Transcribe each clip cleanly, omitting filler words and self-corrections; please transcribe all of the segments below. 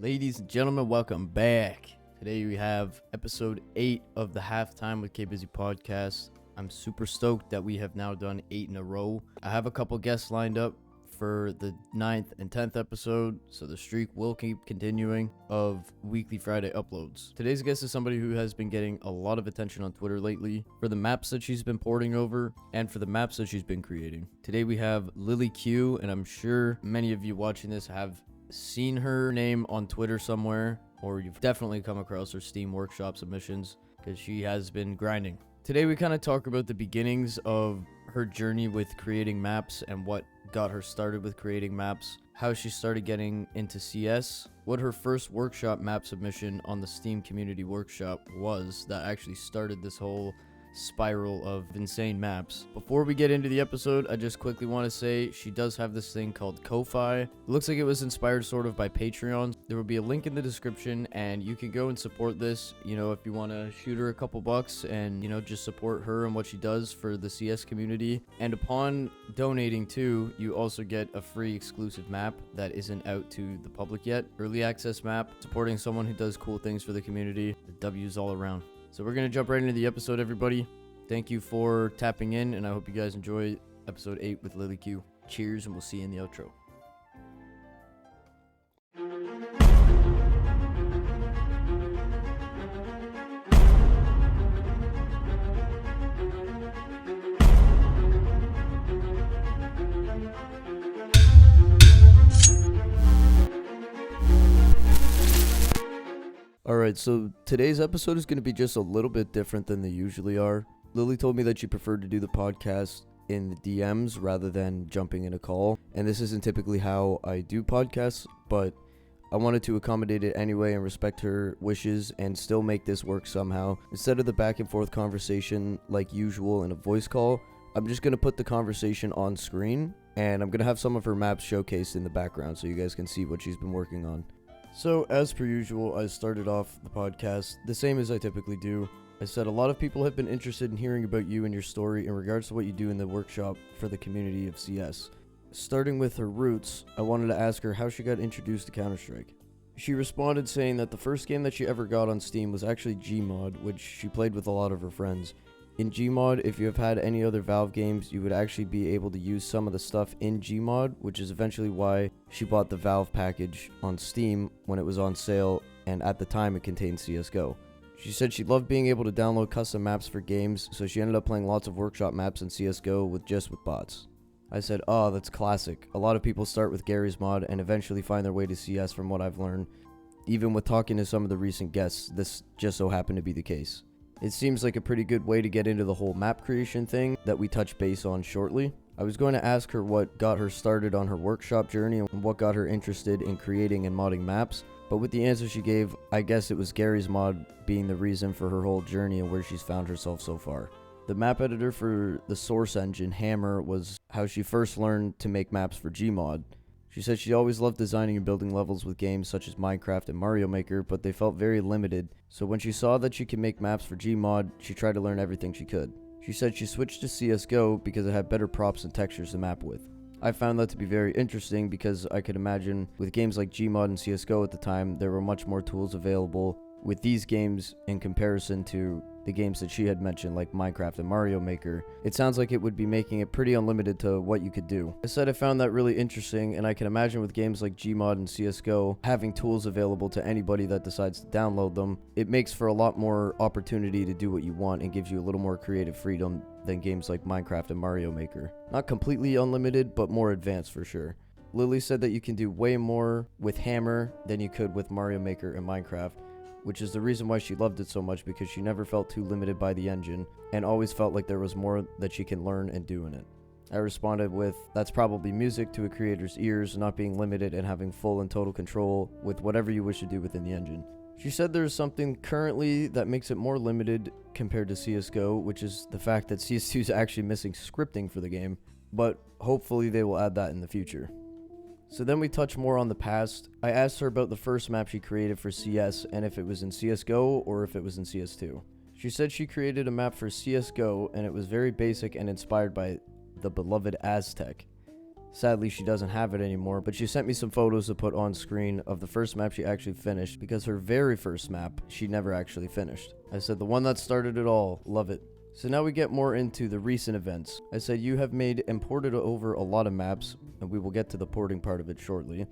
Ladies and gentlemen, welcome back. Today we have episode 8 of the Halftime with Bizzy podcast. I'm super stoked that we have now done 8 in a row. I have a couple guests lined up for the 9th and 10th episode, so the streak will keep continuing of weekly Friday uploads. Today's guest is somebody who has been getting a lot of attention on Twitter lately for the maps that she's been porting over and for the maps that she's been creating. Today we have LillyKyu, and I'm sure many of you watching this have seen her name on Twitter somewhere, or you've definitely come across her Steam Workshop submissions because she has been grinding. Today we kind of talk about the beginnings of her journey with creating maps and what got her started with creating maps, how she started getting into CS, what her first workshop map submission on the Steam Community Workshop was that actually started this whole spiral of insane maps. Before we get into the episode, I just quickly want to say she does have this thing called Ko-Fi. It looks like it was inspired sort of by Patreon. There will be a link in the description and you can go and support this, if you want to shoot her a couple bucks and, just support her and what she does for the CS community. And upon donating too, you also get a free exclusive map that isn't out to the public yet. Early access map, supporting someone who does cool things for the community. The W's all around. So we're going to jump right into the episode, everybody. Thank you for tapping in, and I hope you guys enjoy episode 8 with LillyKyu. Cheers, and we'll see you in the outro. Alright, so today's episode is going to be just a little bit different than they usually are. Lilly told me that she preferred to do the podcast in the DMs rather than jumping in a call. And this isn't typically how I do podcasts, but I wanted to accommodate it anyway and respect her wishes and still make this work somehow. Instead of the back and forth conversation like usual in a voice call, I'm just going to put the conversation on screen and I'm going to have some of her maps showcased in the background so you guys can see what she's been working on. So, as per usual, I started off the podcast the same as I typically do. I said a lot of people have been interested in hearing about you and your story in regards to what you do in the workshop for the community of CS. Starting with her roots, I wanted to ask her how she got introduced to Counter-Strike. She responded saying that the first game that she ever got on Steam was actually Gmod, which she played with a lot of her friends. In Gmod, if you have had any other Valve games, you would actually be able to use some of the stuff in Gmod, which is eventually why she bought the Valve package on Steam when it was on sale, and at the time it contained CSGO. She said she loved being able to download custom maps for games, so she ended up playing lots of workshop maps in CSGO with bots. I said, oh, that's classic. A lot of people start with Garry's Mod and eventually find their way to CS from what I've learned. Even with talking to some of the recent guests, this just so happened to be the case. It seems like a pretty good way to get into the whole map creation thing that we touch base on shortly. I was going to ask her what got her started on her workshop journey and what got her interested in creating and modding maps, but with the answer she gave, I guess it was Garry's Mod being the reason for her whole journey and where she's found herself so far. The map editor for the source engine, Hammer, was how she first learned to make maps for Gmod. She said she always loved designing and building levels with games such as Minecraft and Mario Maker, but they felt very limited, so when she saw that she could make maps for Gmod, she tried to learn everything she could. She said she switched to CSGO because it had better props and textures to map with. I found that to be very interesting because I could imagine with games like Gmod and CSGO at the time, there were much more tools available with these games in comparison to the games that she had mentioned like Minecraft and Mario Maker. It sounds like it would be making it pretty unlimited to what you could do. I said I found that really interesting, and I can imagine with games like Gmod and CSGO having tools available to anybody that decides to download them, it makes for a lot more opportunity to do what you want and gives you a little more creative freedom than games like Minecraft and Mario Maker. Not completely unlimited, but more advanced for sure. Lilly said that you can do way more with Hammer than you could with Mario Maker and Minecraft, which is the reason why she loved it so much, because she never felt too limited by the engine and always felt like there was more that she can learn and do in it. I responded with, that's probably music to a creator's ears, not being limited and having full and total control with whatever you wish to do within the engine. She said there's something currently that makes it more limited compared to CSGO, which is the fact that CS2 is actually missing scripting for the game, but hopefully they will add that in the future. So then we touch more on the past. I asked her about the first map she created for CS and if it was in CSGO or if it was in CS2. She said she created a map for CSGO and it was very basic and inspired by the beloved Aztec. Sadly, she doesn't have it anymore, but she sent me some photos to put on screen of the first map she actually finished, because her very first map she never actually finished. I said, the one that started it all, love it. So now we get more into the recent events. I said, you have made and ported over a lot of maps, and we will get to the porting part of it shortly,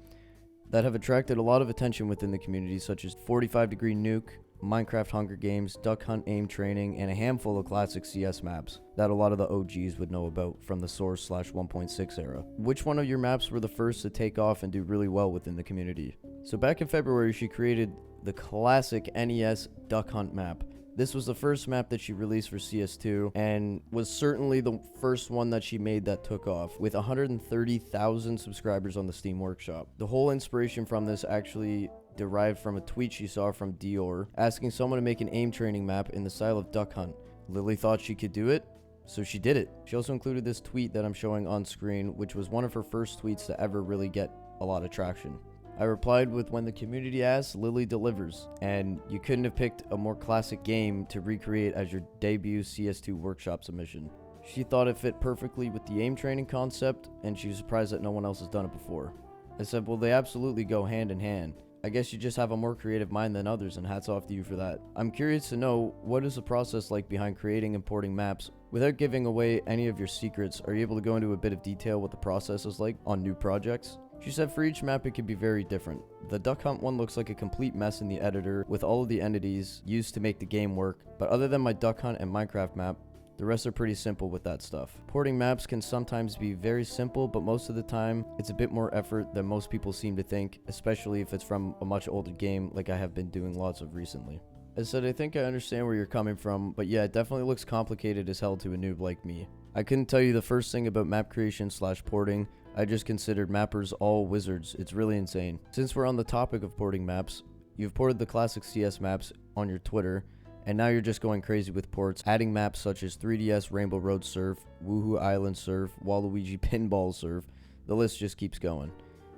that have attracted a lot of attention within the community, such as 45 Degree Nuke, Minecraft Hunger Games, Duck Hunt Aim Training, and a handful of classic CS maps that a lot of the OGs would know about from the Source/1.6 era. Which one of your maps were the first to take off and do really well within the community? So back in February, she created the classic NES Duck Hunt map. This was the first map that she released for CS2 and was certainly the first one that she made that took off, with 130,000 subscribers on the Steam Workshop. The whole inspiration from this actually derived from a tweet she saw from Dior asking someone to make an aim training map in the style of Duck Hunt. Lilly thought she could do it, so she did it. She also included this tweet that I'm showing on screen, which was one of her first tweets to ever really get a lot of traction. I replied with, when the community asks, Lilly delivers, and you couldn't have picked a more classic game to recreate as your debut CS2 workshop submission. She thought it fit perfectly with the aim training concept, and she was surprised that no one else has done it before. I said, well, they absolutely go hand in hand. I guess you just have a more creative mind than others, and hats off to you for that. I'm curious to know, what is the process like behind creating and porting maps? Without giving away any of your secrets, are you able to go into a bit of detail what the process is like on new projects? She said for each map it could be very different. The Duck Hunt one looks like a complete mess in the editor with all of the entities used to make the game work, but other than my Duck Hunt and Minecraft map, the rest are pretty simple with that stuff. Porting maps can sometimes be very simple, but most of the time it's a bit more effort than most people seem to think, especially if it's from a much older game like I have been doing lots of recently. I said, I think I understand where you're coming from, but yeah, it definitely looks complicated as hell to a noob like me. I couldn't tell you the first thing about map creation/porting. I just considered mappers all wizards. It's really insane. Since we're on the topic of porting maps, you've ported the classic CS maps on your Twitter, and now you're just going crazy with ports, adding maps such as 3DS Rainbow Road Surf, Woohoo Island Surf, Waluigi Pinball Surf. The list just keeps going.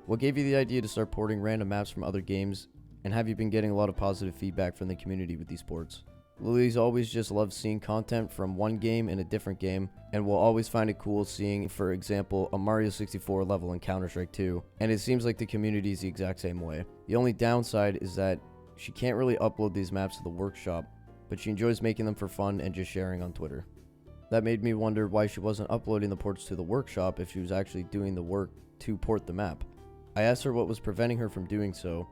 What gave you the idea to start porting random maps from other games, and have you been getting a lot of positive feedback from the community with these ports? Lilly's always just loved seeing content from one game in a different game, and will always find it cool seeing, for example, a Mario 64 level in Counter-Strike 2, and it seems like the community is the exact same way. The only downside is that she can't really upload these maps to the workshop, but she enjoys making them for fun and just sharing on Twitter. That made me wonder why she wasn't uploading the ports to the workshop if she was actually doing the work to port the map. I asked her what was preventing her from doing so,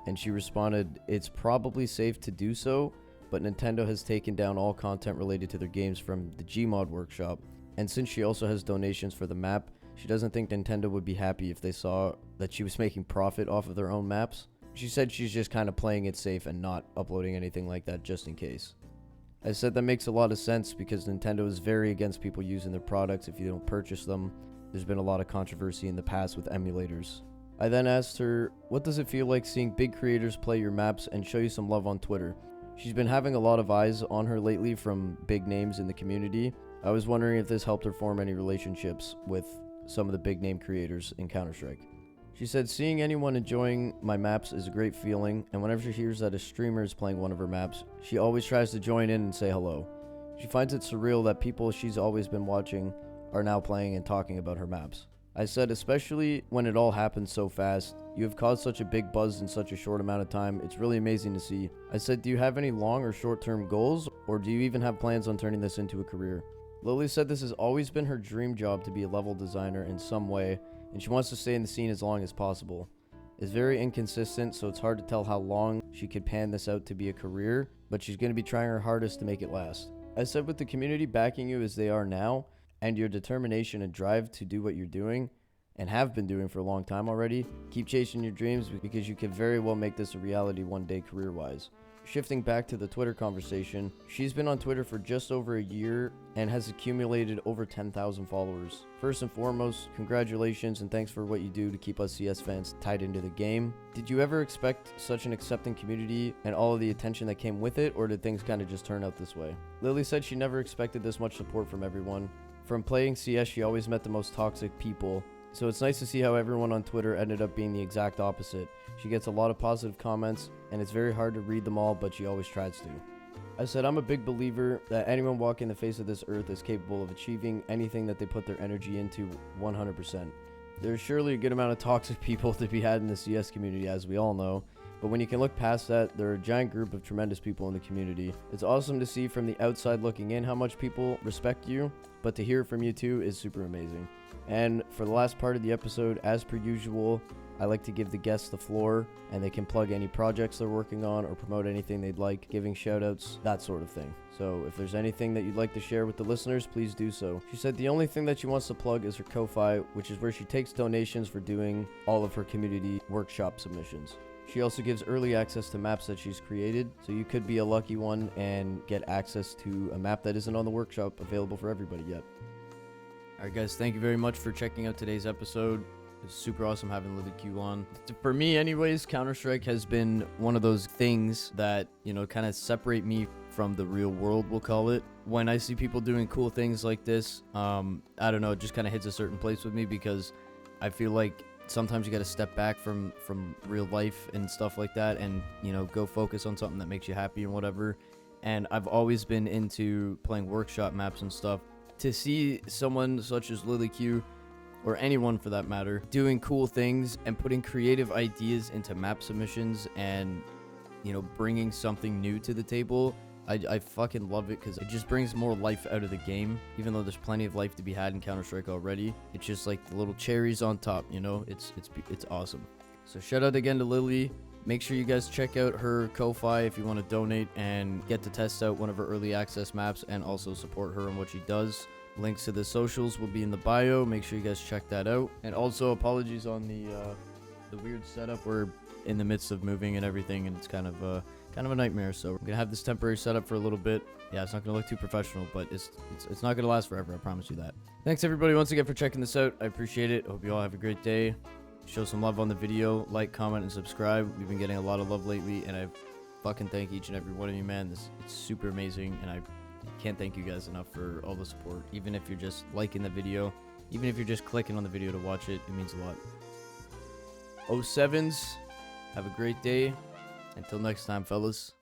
and she responded, it's probably safe to do so, but Nintendo has taken down all content related to their games from the Gmod workshop, and since she also has donations for the map, she doesn't think Nintendo would be happy if they saw that she was making profit off of their own maps. She said she's just kind of playing it safe and not uploading anything like that just in case. I said that makes a lot of sense because Nintendo is very against people using their products if you don't purchase them. There's been a lot of controversy in the past with emulators. I then asked her, what does it feel like seeing big creators play your maps and show you some love on Twitter? She's been having a lot of eyes on her lately from big names in the community. I was wondering if this helped her form any relationships with some of the big name creators in Counter-Strike. She said, seeing anyone enjoying my maps is a great feeling, and whenever she hears that a streamer is playing one of her maps, she always tries to join in and say hello. She finds it surreal that people she's always been watching are now playing and talking about her maps. I said, especially when it all happens so fast, you have caused such a big buzz in such a short amount of time. It's really amazing to see. I said, do you have any long or short-term goals, or do you even have plans on turning this into a career? Lilly said this has always been her dream job to be a level designer in some way, and she wants to stay in the scene as long as possible. It's very inconsistent, so it's hard to tell how long she could pan this out to be a career, but she's going to be trying her hardest to make it last. I said, with the community backing you as they are now, and your determination and drive to do what you're doing, and have been doing for a long time already, keep chasing your dreams because you could very well make this a reality one day career-wise. Shifting back to the Twitter conversation, she's been on Twitter for just over a year and has accumulated over 10,000 followers. First and foremost, congratulations and thanks for what you do to keep us CS fans tied into the game. Did you ever expect such an accepting community and all of the attention that came with it, or did things kind of just turn out this way? Lilly said she never expected this much support from everyone. From playing CS, she always met the most toxic people, so it's nice to see how everyone on Twitter ended up being the exact opposite. She gets a lot of positive comments, and it's very hard to read them all, but she always tries to. I said, I'm a big believer that anyone walking the face of this earth is capable of achieving anything that they put their energy into 100%. There's surely a good amount of toxic people to be had in the CS community, as we all know. But when you can look past that, there are a giant group of tremendous people in the community. It's awesome to see from the outside looking in how much people respect you, but to hear from you too is super amazing. And for the last part of the episode, as per usual, I like to give the guests the floor, and they can plug any projects they're working on or promote anything they'd like, giving shoutouts, that sort of thing. So if there's anything that you'd like to share with the listeners, please do so. She said the only thing that she wants to plug is her Ko-Fi, which is where she takes donations for doing all of her community workshop submissions. She also gives early access to maps that she's created, so you could be a lucky one and get access to a map that isn't on the workshop available for everybody yet. Alright guys, thank you very much for checking out today's episode. It's super awesome having LillyKyu on. For me anyways, Counter-Strike has been one of those things that, you know, kind of separate me from the real world, we'll call it. When I see people doing cool things like this, I don't know, it just kind of hits a certain place with me, because I feel like sometimes you got to step back from real life and stuff like that, and, you know, go focus on something that makes you happy and whatever. And I've always been into playing workshop maps and stuff. To see someone such as LillyKyu, or anyone for that matter, doing cool things and putting creative ideas into map submissions and, you know, bringing something new to the table, I fucking love it, because it just brings more life out of the game. Even though there's plenty of life to be had in Counter-Strike already, it's just like the little cherries on top, you know. It's awesome. So shout out again to Lilly. Make sure you guys check out her Ko-Fi if you want to donate and get to test out one of her early access maps, and also support her on what she does. Links to the socials will be in the bio. Make sure you guys check that out. And also apologies on the weird setup. We're in the midst of moving and everything, and it's kind of a nightmare. So we're gonna have this temporary setup for a little bit. Yeah, it's not gonna look too professional, but it's not gonna last forever, I promise you that. Thanks everybody once again for checking this out. I appreciate it. Hope you all have a great day. Show some love on the video, like, comment, and subscribe. We've been getting a lot of love lately, and I fucking thank each and every one of you, man. It's super amazing, and I can't thank you guys enough for all the support. Even if you're just liking the video, even if you're just clicking on the video to watch it, it means a lot. 07s, have a great day. Until next time, fellas.